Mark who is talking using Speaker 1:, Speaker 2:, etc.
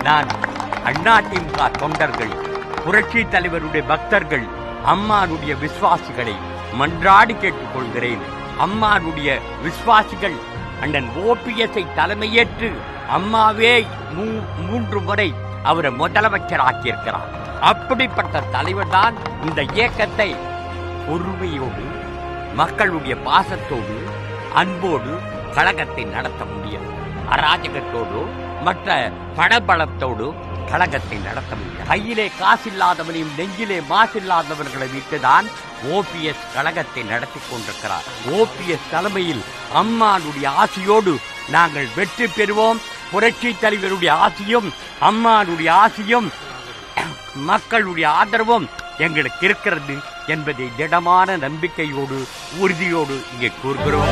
Speaker 1: நான் அதிமுக தொண்டர்கள், புரட்சி தலைவருடைய பக்தர்கள், அம்மானுடைய விசுவாசிகளை மன்றாடி கேட்டுக்கொள்கிறேன். அம்மானுடைய விசுவாசிகள் அண்ணன் ஓபிஎஸ்ஐ தலைமையேற்று அம்மாவே 3 முறை அவரை முதலமைச்சராக்கியிருக்கிறார். அப்படிப்பட்ட தலைவர் தான் இந்த இயக்கத்தை பொறுமையோடு, மக்களுடைய பாசத்தோடு, அன்போடு கழகத்தை நடத்த முடியும். அராஜகத்தோடு, மற்ற பணபலத்தோடு கழகத்தை நடத்த முடியும். கையிலே காசில்லாதவனையும் நெஞ்சிலே மாசில்லாதவர்களை விட்டுதான் ஓபிஎஸ் கழகத்தை நடத்தி கொண்டிருக்கிறார். ஓபிஎஸ் தலைமையில் அம்மானுடைய ஆசையோடு நாங்கள் வெற்றி பெறுவோம். புரட்சி தலைவருடைய ஆசையும், அம்மானுடைய ஆசையும், மக்களுடைய ஆதரவும் எங்களுக்கு இருக்கிறது என்பதை திடமான நம்பிக்கையோடு, உறுதியோடு இங்கே கூறுகிறோம்.